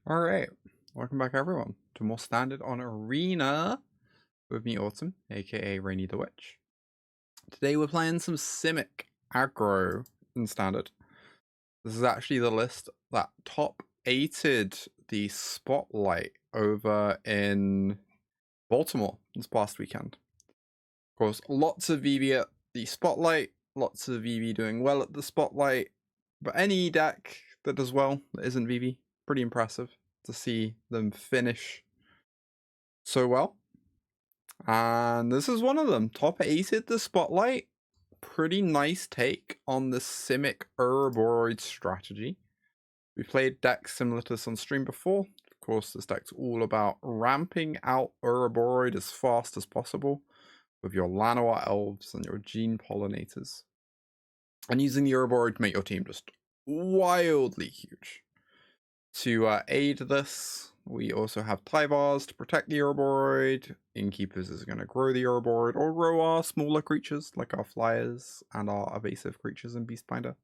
Alright, welcome back everyone to more Standard on Arena with me, Autumn, aka Rainy the Witch. Today we're playing some Simic Aggro in Standard. This is actually the list that top 8'd the Spotlight over in Baltimore this past weekend. Of course, lots of VV at the Spotlight, lots of VV doing well at the Spotlight, but any deck that does well that isn't VV, pretty impressive to see them finish so well. And this is one of them. Top 8 at the Spotlight. Pretty nice take on the Simic Ouroboroid strategy. We played decks similar to this on stream before. Of course, this deck's all about ramping out Ouroboroid as fast as possible with your Llanowar Elves and your Gene Pollinators. And using the Ouroboroid to make your team just wildly huge. To aid this, we also have Tyvars to protect the Ouroboroid. Innkeepers is going to grow the Ouroboroid or grow our smaller creatures like our flyers and our evasive creatures in Beastbinder.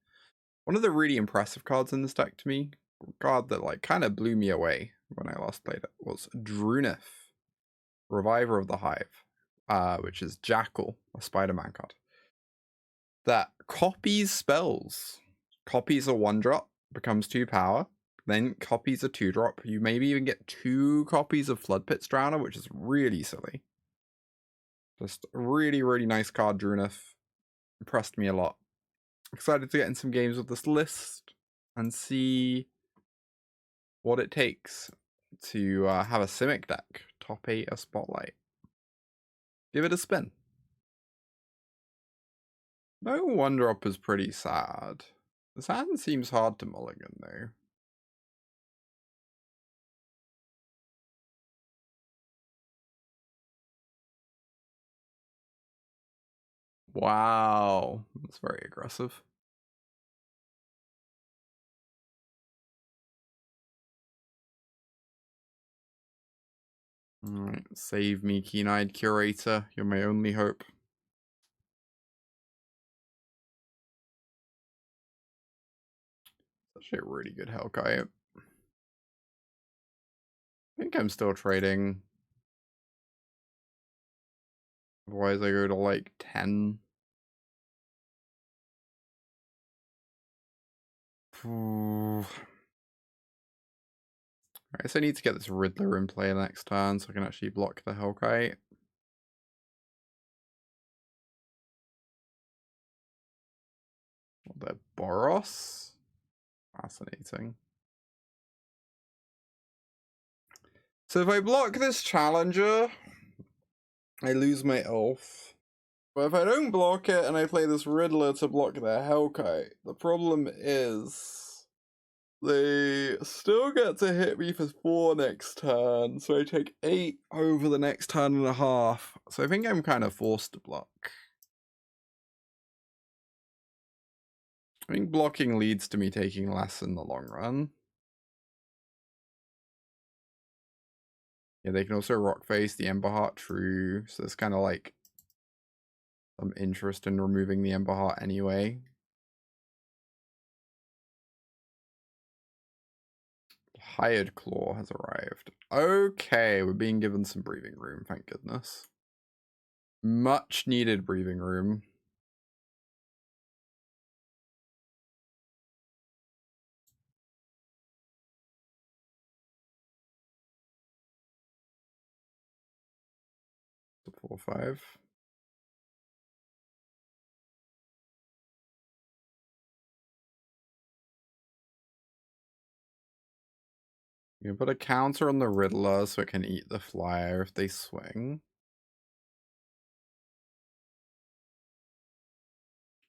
One of the really impressive cards in this deck to me, a card that kind of blew me away when I last played it, was Druneth, Reviver of the Hive, which is Jackal, a Spider-Man card. That copies spells. Copies a 1-drop, becomes 2 power. Then copies a 2-drop. You maybe even get 2 copies of Floodpits Drowner, which is really silly. Just a really, really nice card, Druneth. Impressed me a lot. Excited to get in some games with this list and see what it takes to have a Simic deck. Top 8 a Spotlight. Give it a spin. No 1-drop is pretty sad. This hand seems hard to mulligan though. Wow, that's very aggressive. Alright, save me, Keen-Eyed Curator. You're my only hope. It's actually a really good Hellkite. I think I'm still trading. Otherwise I go to like 10. I guess I need to get this Riddler in play next turn so I can actually block the Hellkite. The Boros? Fascinating. So if I block this Challenger, I lose my Elf. But if I don't block it and I play this Riddler to block their Hellkite, the problem is they still get to hit me for 4 next turn, so I take 8 over the next turn and a half. So I think I'm kind of forced to block. I think blocking leads to me taking less in the long run. Yeah, they can also rock face the Emberheart, true. So it's kind of like some interest in removing the Emberheart anyway. Hired Claw has arrived. Okay, we're being given some breathing room, thank goodness. Much needed breathing room. The 4/5. You can put a counter on the Riddler so it can eat the flyer if they swing.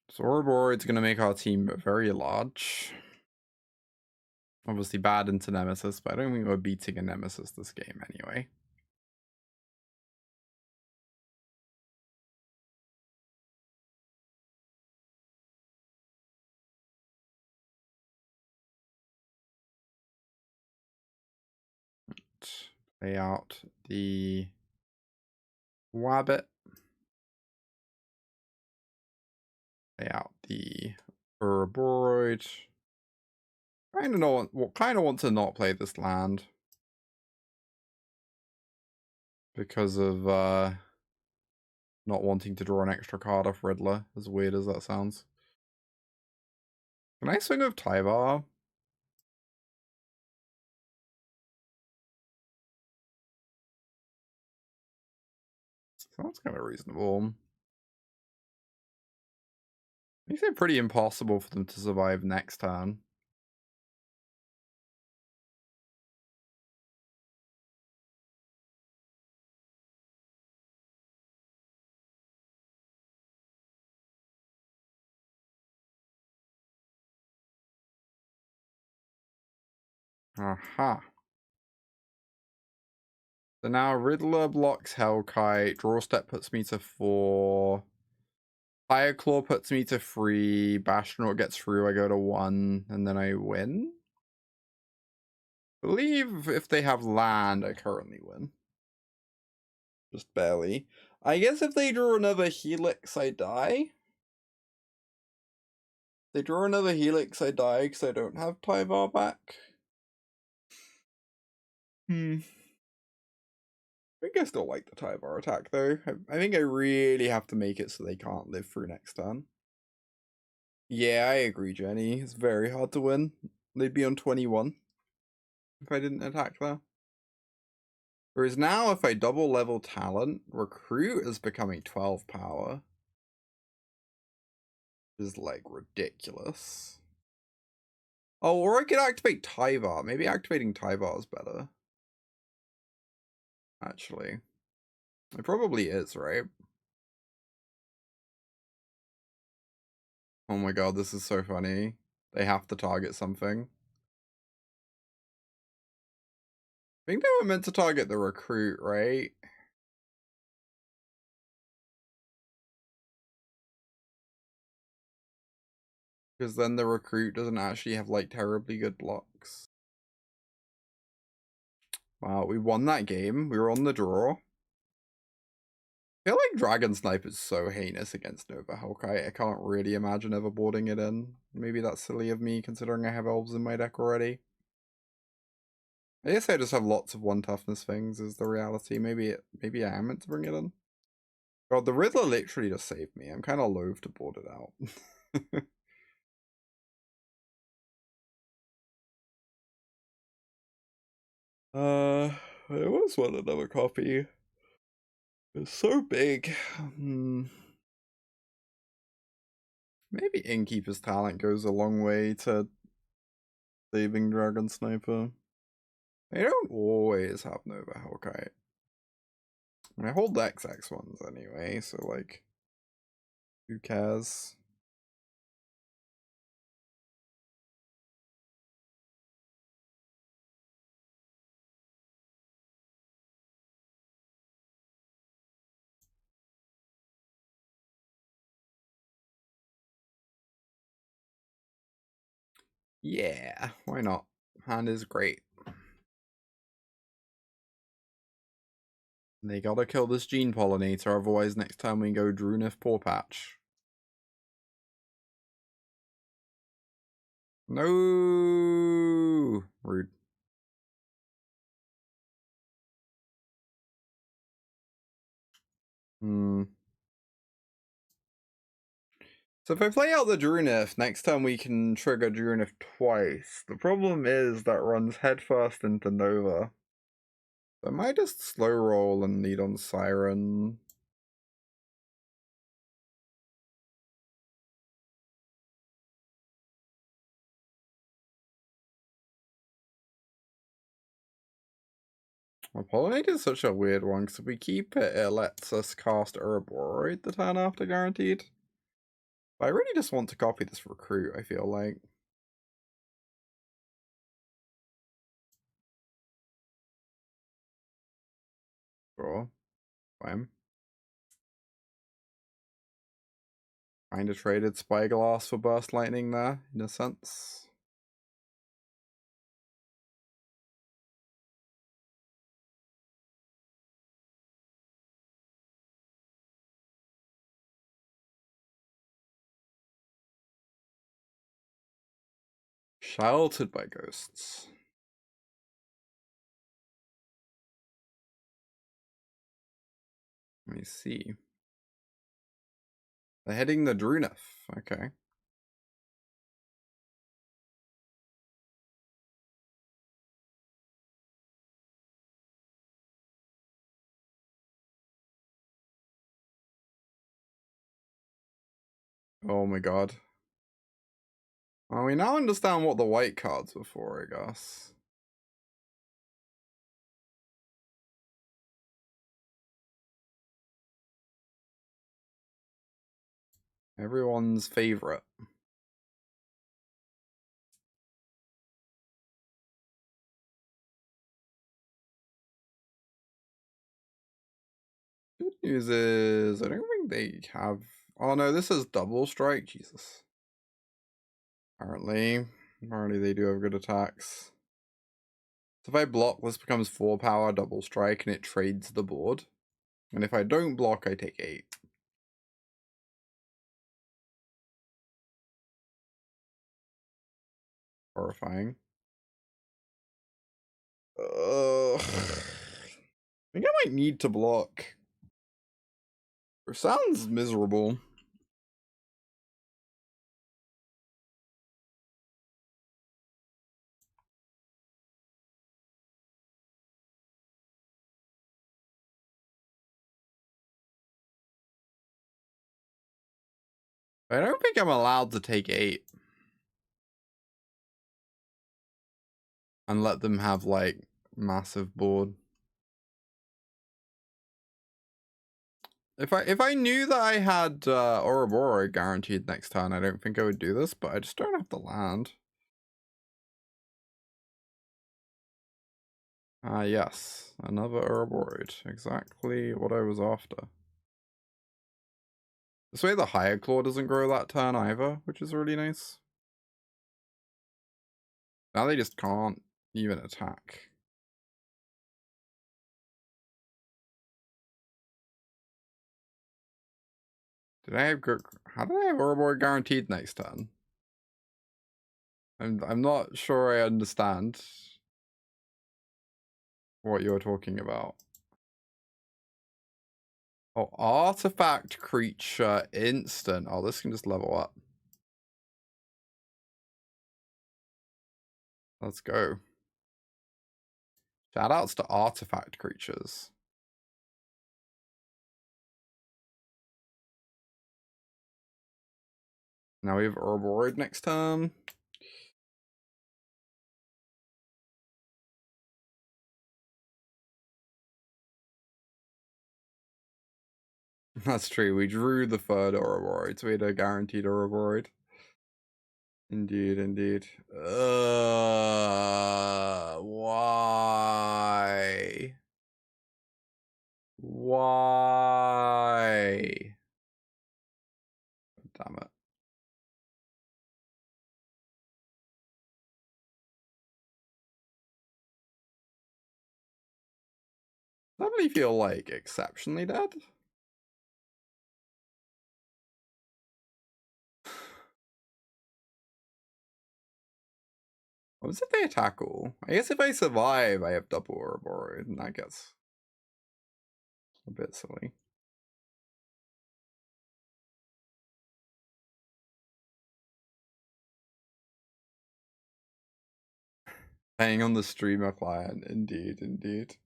So Ouroboroid's going to make our team very large. Obviously bad into Nemesis, but I don't think we're beating a Nemesis this game anyway. Play out the Wabbit. Play out the Ouroboroid. Kind of want to not play this land because of not wanting to draw an extra card off Riddler, as weird as that sounds. Can I swing with Tyvar? Sounds kind of reasonable. Makes it pretty impossible for them to survive next turn. Aha. So now Riddler blocks Hellkite, Draw Step puts me to 4. Fire Claw puts me to 3, Bastronaut gets through, I go to 1, and then I win? I believe if they have land, I currently win. Just barely. I guess if they draw another Helix, I die? They draw another Helix, I die because I don't have Tyvar back. I think I still like the Tyvar attack though. I think I really have to make it so they can't live through next turn. Yeah, I agree, Jenny. It's very hard to win. They'd be on 21 if I didn't attack there. Whereas now, if I double level talent, Recruit is becoming 12 power. Which is like ridiculous. Oh, or I could activate Tyvar. Maybe activating Tyvar is better. Actually. It probably is, right? Oh my god, this is so funny. They have to target something. I think they were meant to target the Recruit, right? Because then the Recruit doesn't actually have like terribly good blocks. Wow, we won that game. We were on the draw. I feel like Dragon Snipe is so heinous against Nova Hellkite. I can't really imagine ever boarding it in. Maybe that's silly of me considering I have Elves in my deck already. I guess I just have lots of 1 toughness things is the reality. Maybe I am meant to bring it in. God, the Riddler literally just saved me. I'm kind of loath to board it out. I almost want another copy. It's so big. Maybe Innkeeper's talent goes a long way to saving Dragon Sniper. They don't always have Nova Hellkite. I hold the XX ones anyway, so like, who cares? Yeah, why not? Hand is great. They gotta kill this Gene Pollinator, otherwise next time we go Druneth Pawpatch. No, rude. So if I play out the Druneth, next time we can trigger Druneth twice. The problem is that runs headfirst into Nova. So I might just slow roll and lead on Siren. Well, Pollinate is such a weird one, because if we keep it, it lets us cast Ouroboroid the turn after guaranteed. But I really just want to copy this Recruit, I feel like. Sure. Fine. Kinda traded Spyglass for Burst Lightning there, in a sense. Sheltered by ghosts. Let me see. They're heading the Druneth. Okay. Oh my god. Well, we now understand what the white cards were for, I guess. Everyone's favorite. Good news is, I don't think they have... Oh no, this is double strike. Jesus. Apparently they do have good attacks. So if I block, this becomes 4 power, double strike, and it trades the board. And if I don't block, I take 8. Horrifying. Ugh. I think I might need to block. It sounds miserable. I don't think I'm allowed to take 8. And let them have, like, massive board. If I knew that I had Ouroboroid guaranteed next turn, I don't think I would do this, but I just don't have the land. Ah, yes. Another Ouroboroid. Exactly what I was after. This way the higher claw doesn't grow that turn either, which is really nice. Now they just can't even attack. Did I have how did I have Ouroboroid guaranteed next turn? I'm not sure I understand what you're talking about. Oh, artifact creature instant. Oh, this can just level up. Let's go. Shoutouts to artifact creatures. Now we have Ouroboroid next turn. That's true. We drew the third Ouroboroid, so we had a guaranteed Ouroboroid. Indeed, indeed. Why? Why? Damn it. Suddenly feel like exceptionally dead. What was it they attack all? I guess if I survive, I have double Ouroboroid, and that gets a bit silly. Playing on the streamer client, indeed, indeed.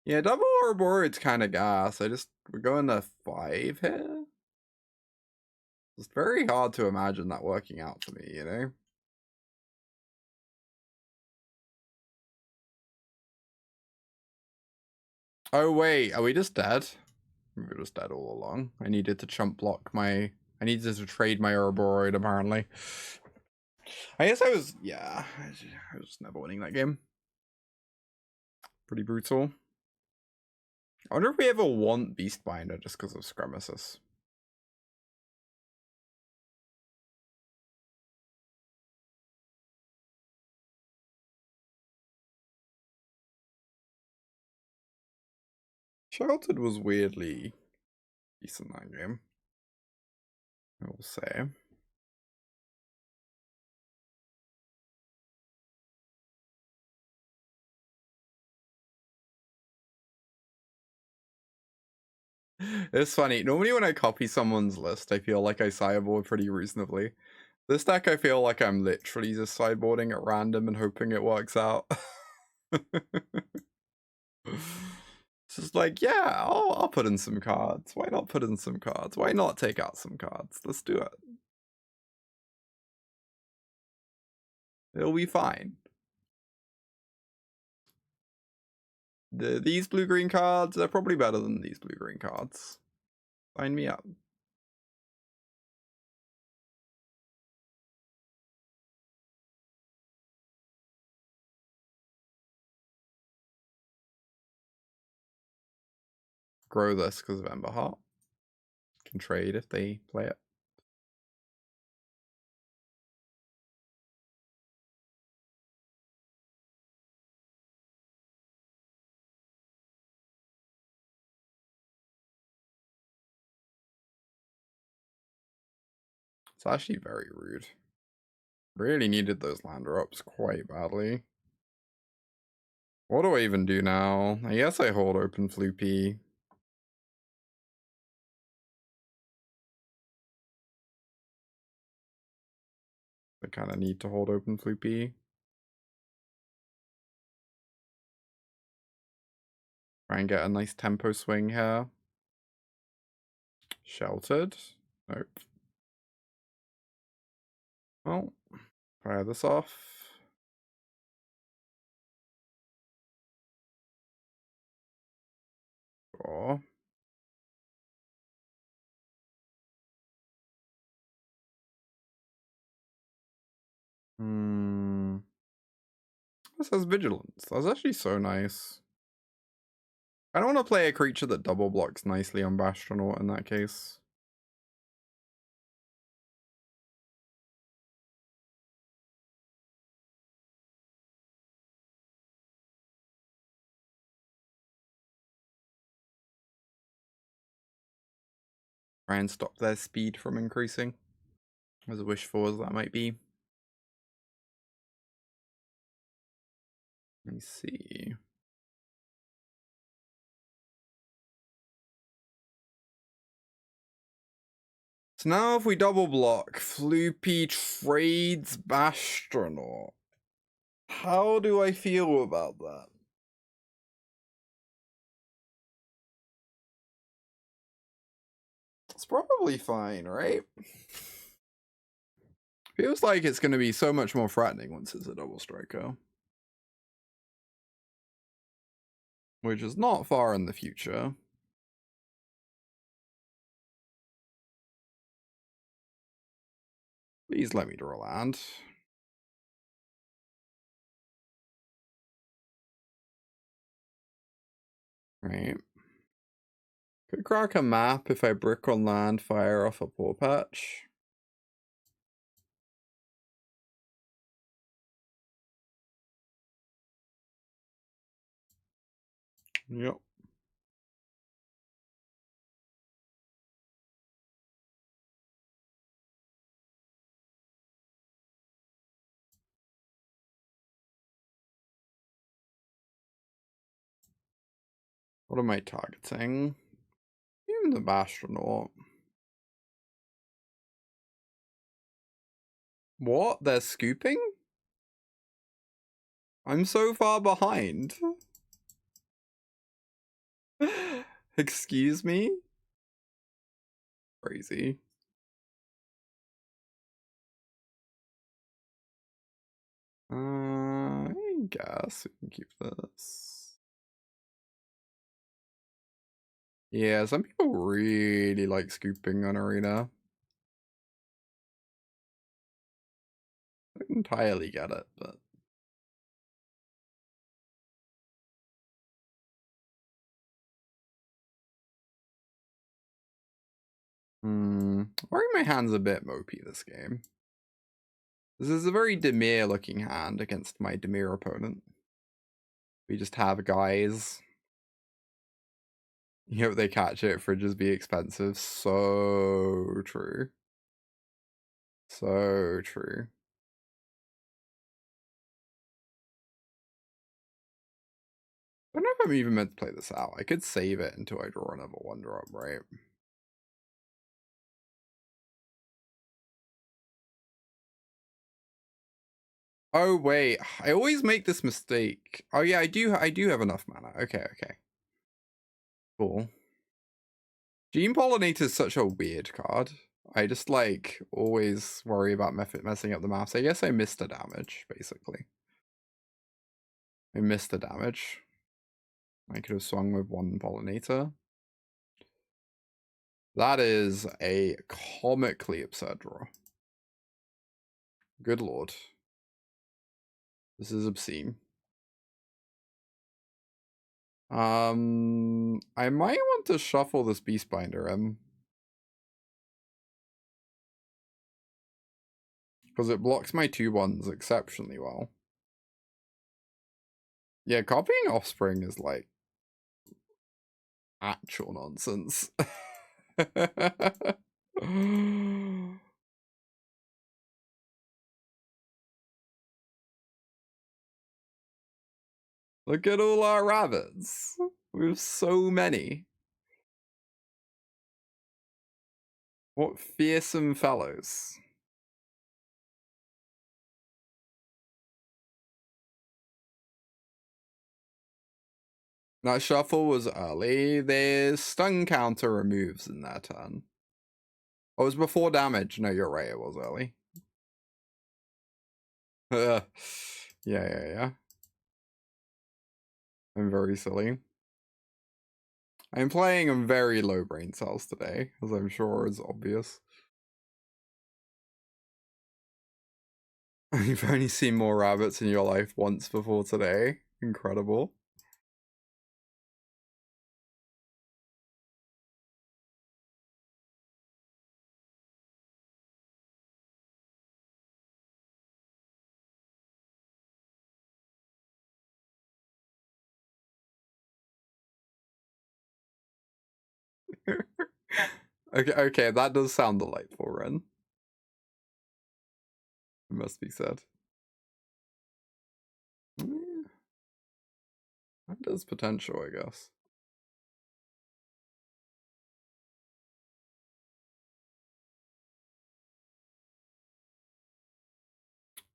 Yeah, double Ouroboroid's kind of gas. We're going to 5 here. It's very hard to imagine that working out for me, you know? Oh wait, are we just dead? We were just dead all along. I needed to chump block I needed to trade my Ouroboroid, apparently. I guess I was just never winning that game. Pretty brutal. I wonder if we ever want Beastbinder just because of Scremesis. Sheltered was weirdly decent that game, I will say. It's funny. Normally when I copy someone's list, I feel like I sideboard pretty reasonably. This deck, I feel like I'm literally just sideboarding at random and hoping it works out. It's just like, yeah, I'll put in some cards. Why not put in some cards? Why not take out some cards? Let's do it. It'll be fine. These blue-green cards, they're probably better than these blue-green cards. Sign me up. Grow this because of Emberheart. Can trade if they play it. It's actually very rude. Really needed those land drops quite badly. What do I even do now? I guess I hold open Floopy. I kind of need to hold open Floopy. Try and get a nice tempo swing here. Sheltered. Nope. Well, fire this off. Draw. This has Vigilance. That's actually so nice. I don't want to play a creature that double blocks nicely on Bastronaut in that case. Try and stop their speed from increasing. As wishful as that might be. Let me see. So now if we double block, Floopy trades Bastronaut. How do I feel about that? It's probably fine, right? Feels like it's going to be so much more threatening once it's a double striker. Which is not far in the future. Please let me draw land. Right. Could crack a map if I brick on land, fire off a Pawpatch. Yep. What am I targeting? Even the Bastronaut. What? They're scooping? I'm so far behind. Excuse me? Crazy. I guess we can keep this. Yeah, some people really like scooping on Arena. I don't entirely get it, but... Worry my hand's a bit mopey this game. This is a very demure looking hand against my demure opponent. We just have guys. You hope they catch it, fridges be expensive. So true. So true. I don't know if I'm even meant to play this out. I could save it until I draw another 1-drop, right? Oh wait, I always make this mistake. Oh yeah, I do have enough mana. Okay. Cool. Gene Pollinator is such a weird card. I just like always worry about messing up the maths. I guess I missed the damage, basically. I missed the damage. I could have swung with 1 Pollinator. That is a comically absurd draw. Good lord. This is obscene. I might want to shuffle this Beastbinder, because it blocks my 2/1s exceptionally well. Yeah, copying Offspring is like actual nonsense. Look at all our rabbits. We have so many. What fearsome fellows. That shuffle was early. There's stun counter removes in that turn. Oh, it was before damage. No, you're right. It was early. Yeah. I'm very silly. I'm playing on very low brain cells today, as I'm sure is obvious. You've only seen more rabbits in your life once before today. Incredible. Okay, that does sound delightful, Ren. It must be said. Yeah. That does potential, I guess.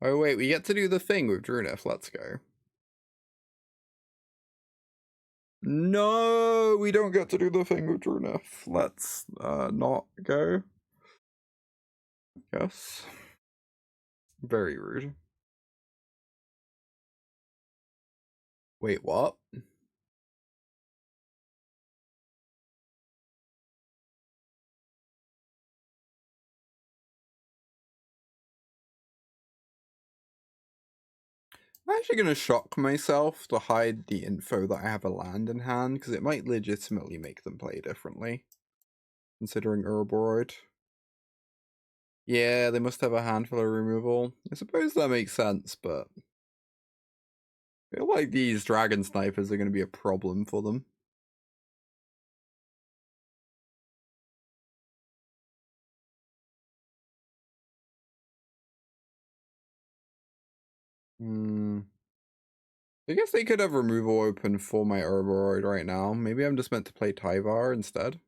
Oh wait, we get to do the thing with Druneth. Let's go. No, we don't get to do the thing with Druneth. Let's not go. Yes. Very rude. Wait, what? I'm actually going to shock myself to hide the info that I have a land in hand, because it might legitimately make them play differently. Considering Ouroboroid. Yeah, they must have a handful of removal. I suppose that makes sense, but I feel like these dragon snipers are going to be a problem for them. I guess they could have removal open for my Ouroboroid right now. Maybe I'm just meant to play Tyvar instead.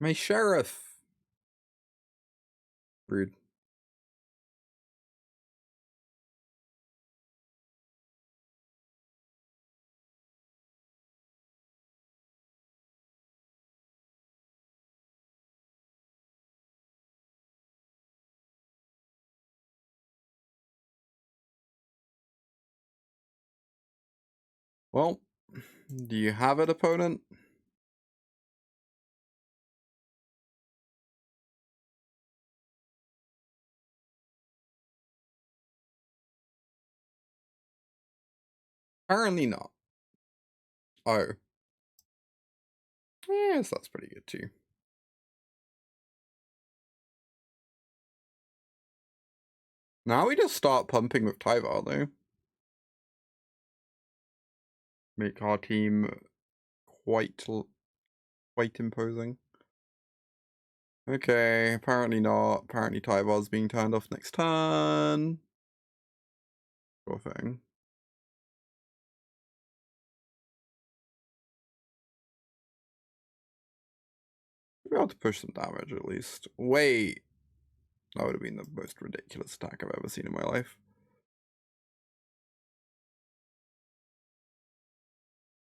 My Sheriff! Rude. Well, do you have it, opponent? Apparently not. Oh. Yes, that's pretty good too. Now we just start pumping with Tyvar though. Make our team quite imposing. Okay, apparently not. Apparently Tyvar's being turned off next turn. Sure thing. We'll be able to push some damage at least. Wait. That would have been the most ridiculous attack I've ever seen in my life.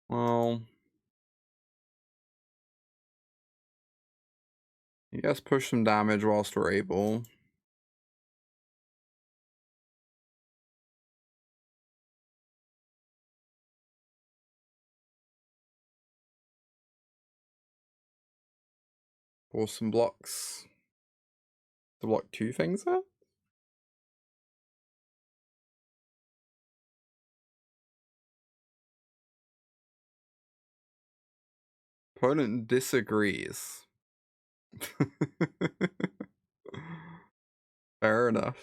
Well, I guess push some damage whilst we're able. Force some blocks. To block two things there? Opponent disagrees. Fair enough.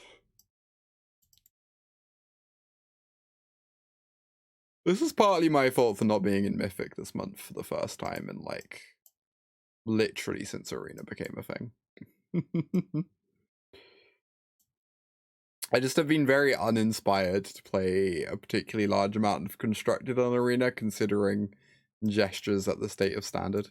This is partly my fault for not being in Mythic this month for the first time in, like, literally since Arena became a thing. I just have been very uninspired to play a particularly large amount of Constructed on Arena, considering gestures at the state of Standard.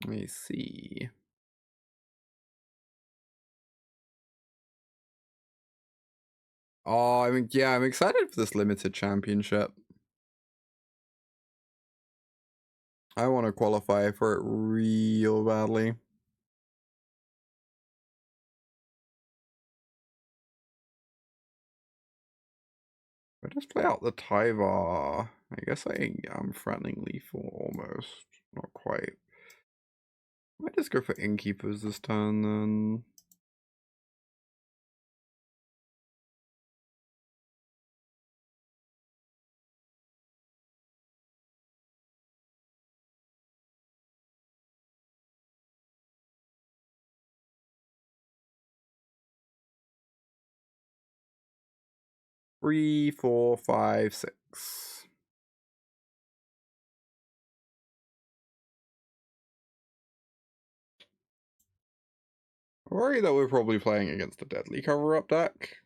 Let me see. Oh, I'm excited for this limited championship. I want to qualify for it real badly. I just play out the Tyvar. I guess I'm threatening lethal almost. Not quite. I might just go for Innkeepers this turn then. Three, four, five, six. I worry that we're probably playing against a Deadly Cover-Up deck.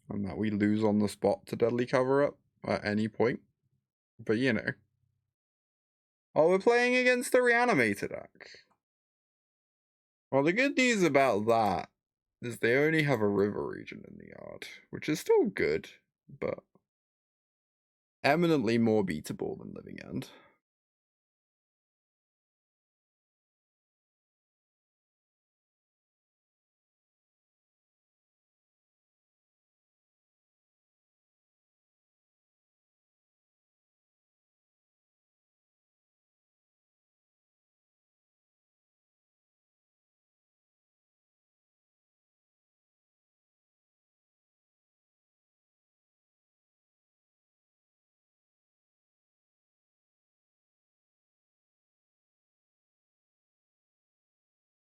And that we lose on the spot to Deadly Cover-Up at any point. But you know. Oh, we're playing against the Reanimator deck. Well, the good news about that is they only have a river region in the yard, which is still good, but eminently more beatable than Living End.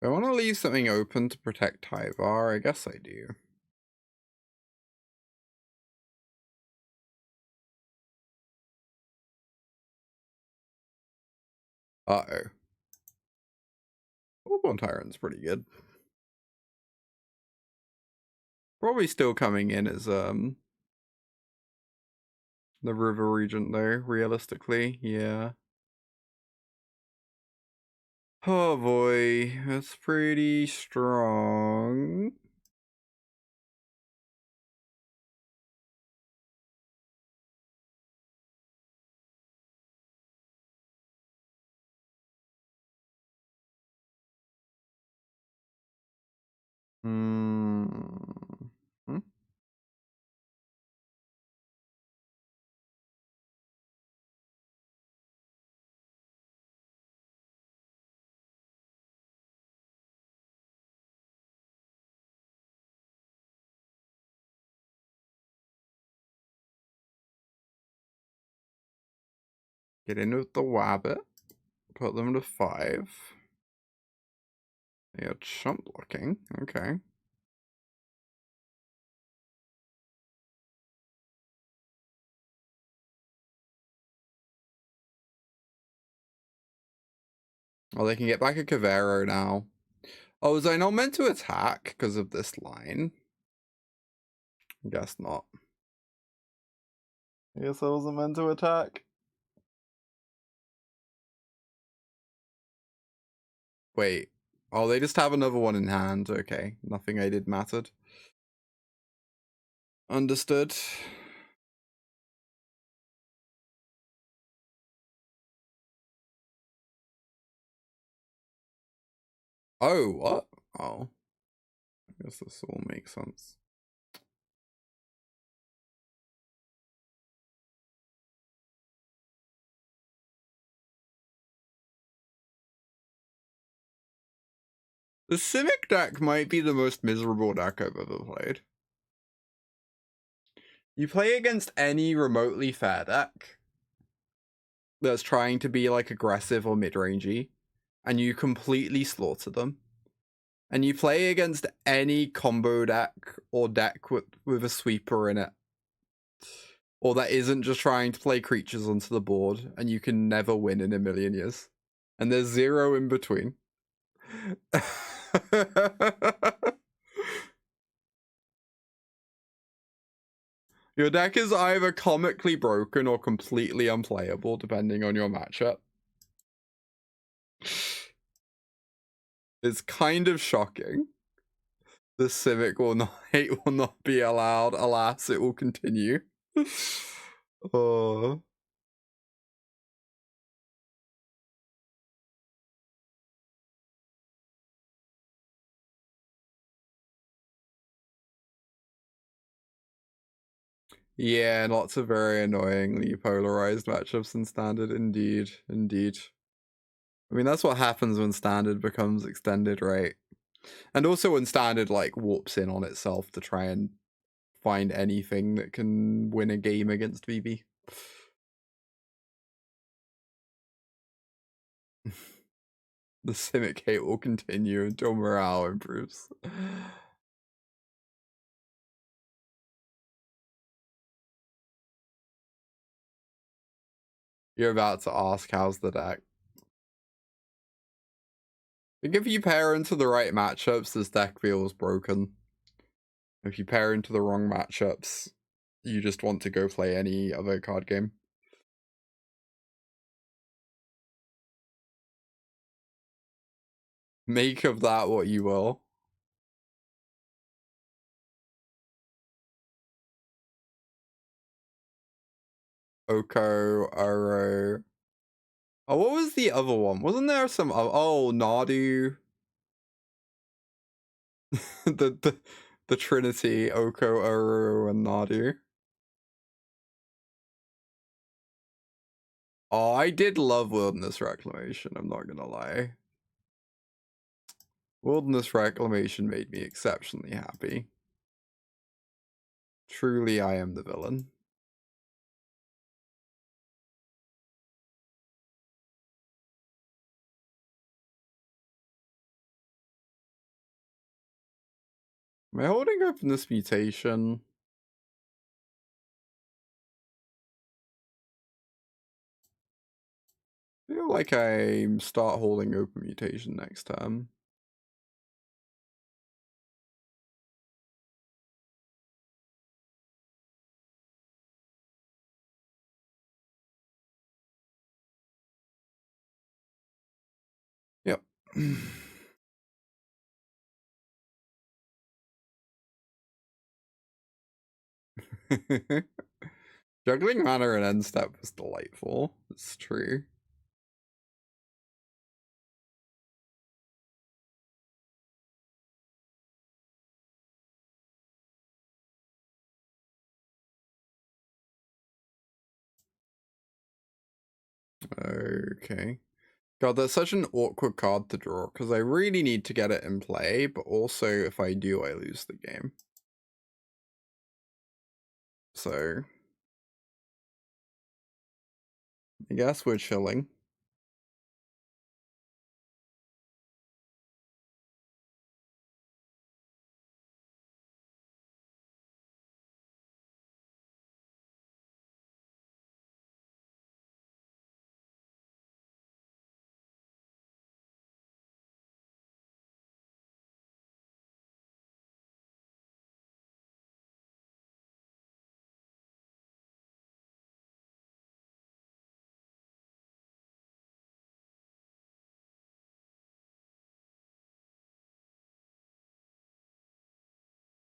If I want to leave something open to protect Tyvar, I guess I do. Uh-oh. Oldborn Tyrant's pretty good. Probably still coming in as the River Regent though, realistically, yeah. Oh boy, that's pretty strong. Hmm. Get in with the Wabbit. Put them to 5. They are chump blocking. Okay. Well, they can get back a Cavero now. Oh, was I not meant to attack because of this line? Guess not. I guess I wasn't meant to attack. Wait. Oh, they just have another one in hand. Okay. Nothing I did mattered. Understood. Oh, what? Oh. I guess this all makes sense. The Simic deck might be the most miserable deck I've ever played. You play against any remotely fair deck that's trying to be like aggressive or mid-rangey, and you completely slaughter them. And you play against any combo deck or deck with a sweeper in it, or that isn't just trying to play creatures onto the board, and you can never win in a million years. And there's 0 in between. Your deck is either comically broken or completely unplayable, depending on your matchup. It's kind of shocking. The Simic will not be allowed. Alas, it will continue. Oh. Yeah, lots of very annoyingly polarized matchups in Standard, indeed. I mean, that's what happens when Standard becomes extended, right? And also when Standard, like, warps in on itself to try and find anything that can win a game against VB. The Simic hate will continue until morale improves. You're about to ask, how's the deck? I think if you pair into the right matchups, this deck feels broken. If you pair into the wrong matchups, you just want to go play any other card game. Make of that what you will. Oko, Oro. Oh, what was the other one? Wasn't there some... Oh, Nadu. the Trinity, Oko, Oro, and Nadu. Oh, I did love Wilderness Reclamation, I'm not gonna lie. Wilderness Reclamation made me exceptionally happy. Truly, I am the villain. Am I holding open this mutation? I feel like I start holding open mutation next time. Yep. Juggling mana and end step was delightful. It's true. Okay. God, that's such an awkward card to draw, because I really need to get it in play, but also if I do, I lose the game. So... I guess we're chilling.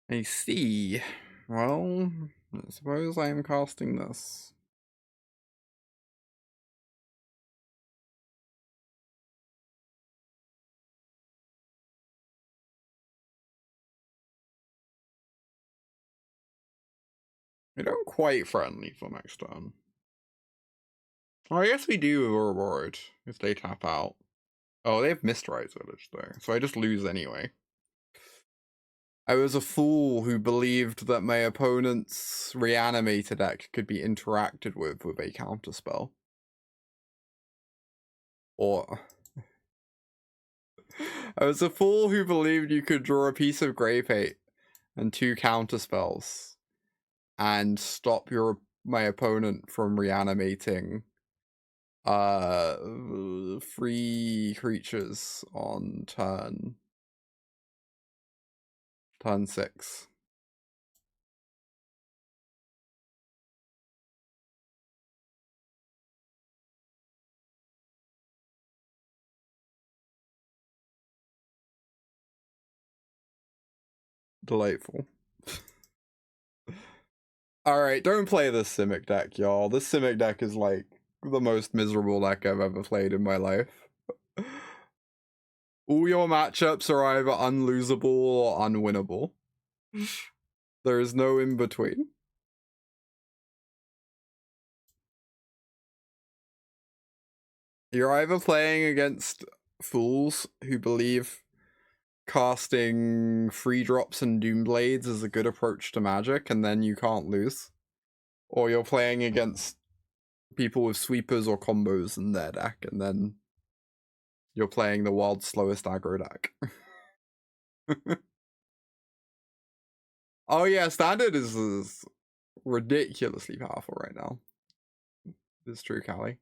I see. Well, I suppose I am casting this. We don't quite friendly for next turn. Oh, I guess we do Ouroboroid if they tap out. Oh, they have Mistrise Village though, so I just lose anyway. I was a fool who believed that my opponent's Reanimator deck could be interacted with a counterspell. Or... I was a fool who believed you could draw a piece of Grave Hate and 2 counterspells and stop my opponent from reanimating 3 creatures on turn 6. Delightful. Alright, don't play this Simic deck, y'all. This Simic deck is like the most miserable deck I've ever played in my life. All your matchups are either unlosable or unwinnable. There is no in between. You're either playing against fools who believe casting 3-drops and Doomblades is a good approach to Magic and then you can't lose. Or you're playing against people with sweepers or combos in their deck and then you're playing the world's slowest aggro deck. Oh yeah, Standard is ridiculously powerful right now. It's true, Callie.